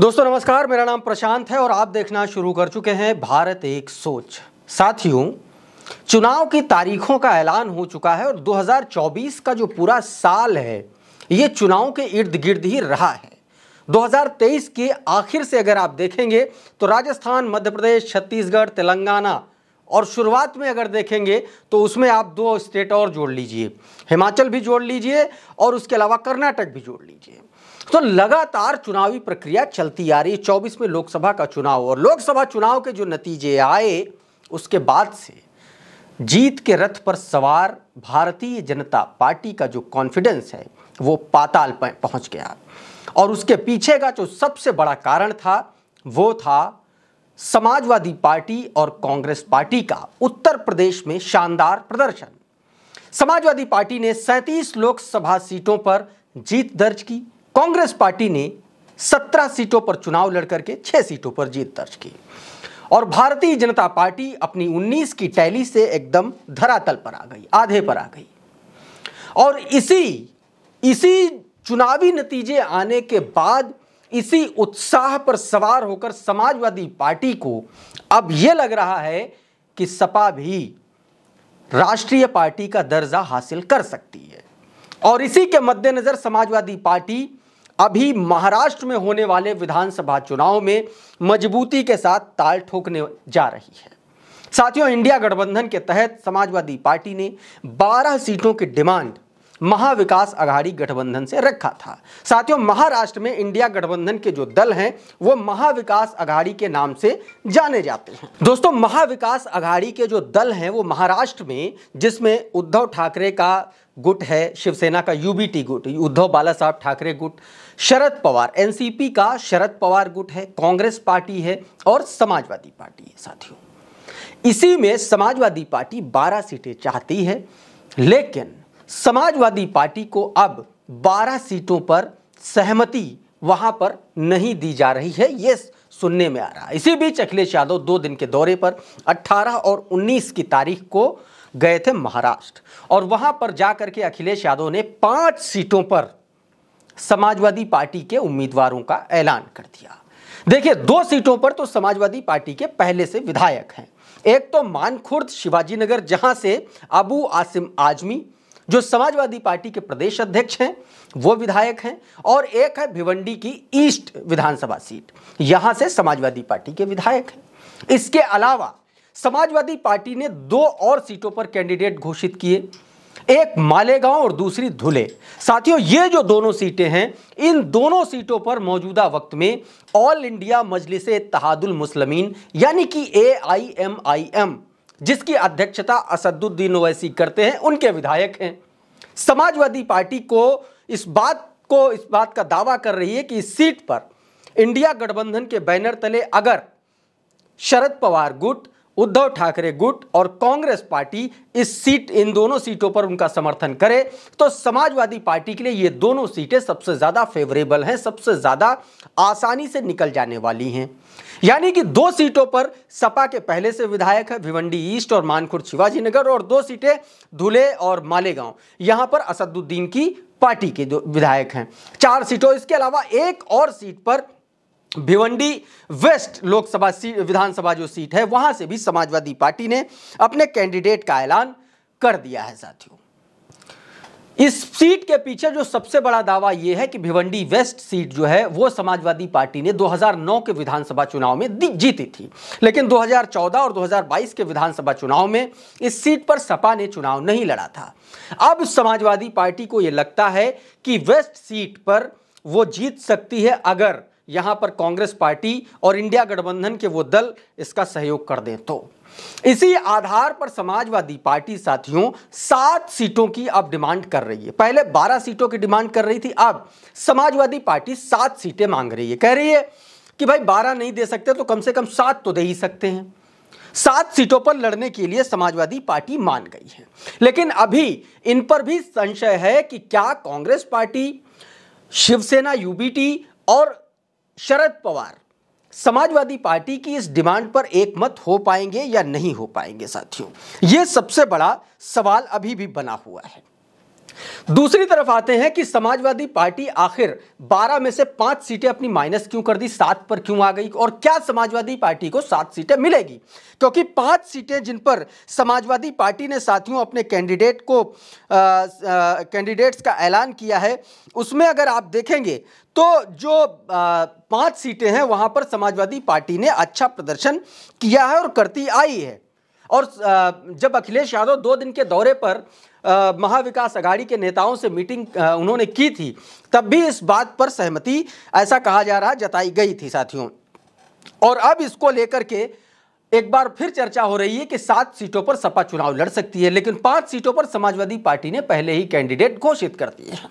दोस्तों नमस्कार, मेरा नाम प्रशांत है और आप देखना शुरू कर चुके हैं भारत एक सोच। साथियों, चुनाव की तारीखों का ऐलान हो चुका है और 2024 का जो पूरा साल है ये चुनाव के इर्द गिर्द ही रहा है। 2023 के आखिर से अगर आप देखेंगे तो राजस्थान, मध्य प्रदेश, छत्तीसगढ़, तेलंगाना और शुरुआत में अगर देखेंगे तो उसमें आप 2 स्टेट और जोड़ लीजिए, हिमाचल भी जोड़ लीजिए और उसके अलावा कर्नाटक भी जोड़ लीजिए। तो लगातार चुनावी प्रक्रिया चलती आ रही है। 24 में लोकसभा का चुनाव और लोकसभा चुनाव के जो नतीजे आए उसके बाद से जीत के रथ पर सवार भारतीय जनता पार्टी का जो कॉन्फिडेंस है वो पाताल पर पहुंच गया। और उसके पीछे का जो सबसे बड़ा कारण था वो था समाजवादी पार्टी और कांग्रेस पार्टी का उत्तर प्रदेश में शानदार प्रदर्शन। समाजवादी पार्टी ने 37 लोकसभा सीटों पर जीत दर्ज की। कांग्रेस पार्टी ने 17 सीटों पर चुनाव लड़कर के 6 सीटों पर जीत दर्ज की और भारतीय जनता पार्टी अपनी 19 की टैली से एकदम धरातल पर आ गई, आधे पर आ गई। और इसी चुनावी नतीजे आने के बाद इसी उत्साह पर सवार होकर समाजवादी पार्टी को अब यह लग रहा है कि सपा भी राष्ट्रीय पार्टी का दर्जा हासिल कर सकती है। और इसी के मद्देनजर समाजवादी पार्टी अभी महाराष्ट्र में होने वाले विधानसभा चुनाव में मजबूती के साथ ताल ठोकने जा रही है। साथियों, इंडिया गठबंधन के तहत समाजवादी पार्टी ने 12 सीटों की डिमांड महाविकास अघाड़ी गठबंधन से रखा था। साथियों, महाराष्ट्र में इंडिया गठबंधन के जो दल हैं वो महाविकास अघाड़ी के नाम से जाने जाते हैं। दोस्तों, महाविकास अघाड़ी के जो दल हैं वो महाराष्ट्र में, जिसमें उद्धव ठाकरे का गुट है, शिवसेना का यूबीटी गुट, उद्धव बाला साहब ठाकरे गुट, शरद पवार एनसीपी का शरद पवार गुट है, कांग्रेस पार्टी है और समाजवादी पार्टी है। साथियों, इसी में समाजवादी पार्टी 12 सीटें चाहती है, लेकिन समाजवादी पार्टी को अब 12 सीटों पर सहमति वहां पर नहीं दी जा रही है, ये सुनने में आ रहा है। इसी बीच अखिलेश यादव 2 दिन के दौरे पर 18 और 19 की तारीख को गए थे महाराष्ट्र और वहां पर जाकर के अखिलेश यादव ने 5 सीटों पर समाजवादी पार्टी के उम्मीदवारों का ऐलान कर दिया। देखिए, 2 सीटों पर तो समाजवादी पार्टी के पहले से विधायक हैं। एक तो मानखुर्द शिवाजीनगर, जहां से अबू आसिम आजमी जो समाजवादी पार्टी के प्रदेश अध्यक्ष हैं वो विधायक हैं, और एक है भिवंडी की ईस्ट विधानसभा सीट, यहां से समाजवादी पार्टी के विधायक हैं। इसके अलावा समाजवादी पार्टी ने 2 और सीटों पर कैंडिडेट घोषित किए, एक मालेगांव और दूसरी धुले। साथियों, ये जो दोनों सीटें हैं, इन दोनों सीटों पर मौजूदा वक्त में ऑल इंडिया मजलिस-ए-इत्तेहादुल मुस्लिमीन यानी कि AIMIM, जिसकी अध्यक्षता असदुद्दीन ओवैसी करते हैं, उनके विधायक हैं। समाजवादी पार्टी को इस बात का दावा कर रही है कि इस सीट पर इंडिया गठबंधन के बैनर तले अगर शरद पवार गुट, उद्धव ठाकरे गुट और कांग्रेस पार्टी इन दोनों सीटों पर उनका समर्थन करे तो समाजवादी पार्टी के लिए ये दोनों सीटें सबसे ज्यादा फेवरेबल हैं, सबसे ज्यादा आसानी से निकल जाने वाली हैं। यानी कि 2 सीटों पर सपा के पहले से विधायक है, भिवंडी ईस्ट और मानखुर्द शिवाजीनगर, और 2 सीटें धुले और मालेगांव, यहां पर असदुद्दीन की पार्टी के जो विधायक हैं। 4 सीटों, इसके अलावा एक और सीट पर भिवंडी वेस्ट लोकसभा विधानसभा जो सीट है वहां से भी समाजवादी पार्टी ने अपने कैंडिडेट का ऐलान कर दिया है। साथियों, इस सीट के पीछे जो सबसे बड़ा दावा यह है कि भिवंडी वेस्ट सीट जो है वो समाजवादी पार्टी ने 2009 के विधानसभा चुनाव में जीती थी, लेकिन 2014 और 2022 के विधानसभा चुनाव में इस सीट पर सपा ने चुनाव नहीं लड़ा था। अब समाजवादी पार्टी को यह लगता है कि वेस्ट सीट पर वो जीत सकती है अगर यहां पर कांग्रेस पार्टी और इंडिया गठबंधन के वो दल इसका सहयोग कर दें तो। इसी आधार पर समाजवादी पार्टी साथियों 7 सीटों की अब डिमांड कर रही है। पहले 12 सीटों की डिमांड कर रही थी, अब समाजवादी पार्टी 7 सीटें मांग रही है। कह रही है कि भाई 12 नहीं दे सकते तो कम से कम 7 तो दे ही सकते हैं। 7 सीटों पर लड़ने के लिए समाजवादी पार्टी मान गई है, लेकिन अभी इन पर भी संशय है कि क्या कांग्रेस पार्टी, शिवसेना यूबीटी और शरद पवार समाजवादी पार्टी की इस डिमांड पर एकमत हो पाएंगे या नहीं हो पाएंगे। साथियों, यह सबसे बड़ा सवाल अभी भी बना हुआ है। दूसरी तरफ आते हैं कि समाजवादी पार्टी आखिर 12 में से 5 सीटें अपनी माइनस क्यों कर दी, 7 पर क्यों आ गई और क्या समाजवादी पार्टी को 7 सीटें मिलेगी? क्योंकि 5 सीटें जिन पर समाजवादी पार्टी ने साथियों अपने कैंडिडेट्स का ऐलान किया है, उसमें अगर आप देखेंगे तो जो 5 सीटें हैं वहां पर समाजवादी पार्टी ने अच्छा प्रदर्शन किया है और करती आई है। और जब अखिलेश यादव 2 दिन के दौरे पर महाविकास अघाड़ी के नेताओं से मीटिंग उन्होंने की थी, तब भी इस बात पर सहमति, ऐसा कहा जा रहा, जताई गई थी साथियों। और अब इसको लेकर के एक बार फिर चर्चा हो रही है कि 7 सीटों पर सपा चुनाव लड़ सकती है, लेकिन 5 सीटों पर समाजवादी पार्टी ने पहले ही कैंडिडेट घोषित कर दिए हैं।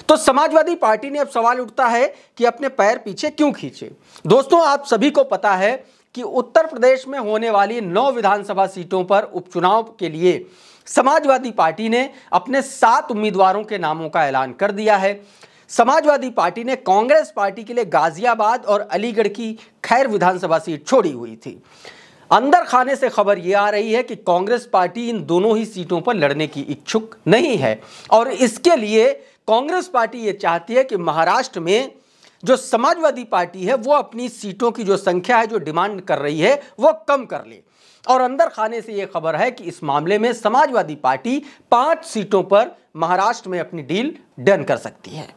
तो समाजवादी पार्टी ने अब सवाल उठता है कि अपने पैर पीछे क्यों खींचे। दोस्तों, आप सभी को पता है कि उत्तर प्रदेश में होने वाली 9 विधानसभा सीटों पर उपचुनाव के लिए समाजवादी पार्टी ने अपने 7 उम्मीदवारों के नामों का ऐलान कर दिया है। समाजवादी पार्टी ने कांग्रेस पार्टी के लिए गाजियाबाद और अलीगढ़ की खैर विधानसभा सीट छोड़ी हुई थी। अंदर खाने से खबर यह आ रही है कि कांग्रेस पार्टी इन दोनों ही सीटों पर लड़ने की इच्छुक नहीं है और इसके लिए कांग्रेस पार्टी ये चाहती है कि महाराष्ट्र में जो समाजवादी पार्टी है वो अपनी सीटों की जो संख्या है, जो डिमांड कर रही है, वो कम कर ले। और अंदर खाने से यह खबर है कि इस मामले में समाजवादी पार्टी 5 सीटों पर महाराष्ट्र में अपनी डील डन कर सकती है।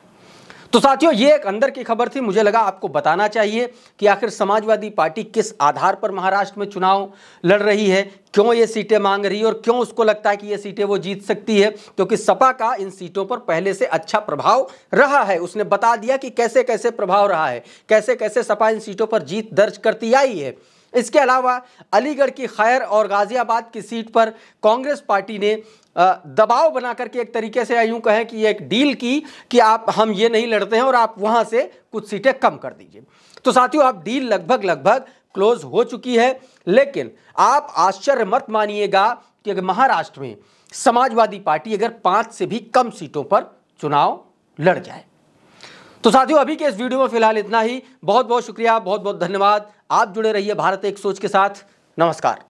तो साथियों, ये एक अंदर की खबर थी, मुझे लगा आपको बताना चाहिए कि आखिर समाजवादी पार्टी किस आधार पर महाराष्ट्र में चुनाव लड़ रही है, क्यों ये सीटें मांग रही है और क्यों उसको लगता है कि ये सीटें वो जीत सकती है। क्योंकि सपा का इन सीटों पर पहले से अच्छा प्रभाव रहा है, उसने बता दिया कि कैसे कैसे प्रभाव रहा है, कैसे कैसे सपा इन सीटों पर जीत दर्ज करती आई है। इसके अलावा अलीगढ़ की खैर और गाजियाबाद की सीट पर कांग्रेस पार्टी ने दबाव बना करके एक तरीके से यूं कहें कि एक डील की कि हम ये नहीं लड़ते हैं और आप वहां से कुछ सीटें कम कर दीजिए। तो साथियों, अब डील लगभग क्लोज हो चुकी है, लेकिन आप आश्चर्य मत मानिएगा कि अगर महाराष्ट्र में समाजवादी पार्टी अगर 5 से भी कम सीटों पर चुनाव लड़ जाए। तो साथियों, अभी के इस वीडियो में फिलहाल इतना ही। बहुत बहुत शुक्रिया, बहुत बहुत धन्यवाद। आप जुड़े रहिए भारत एक सोच के साथ। नमस्कार।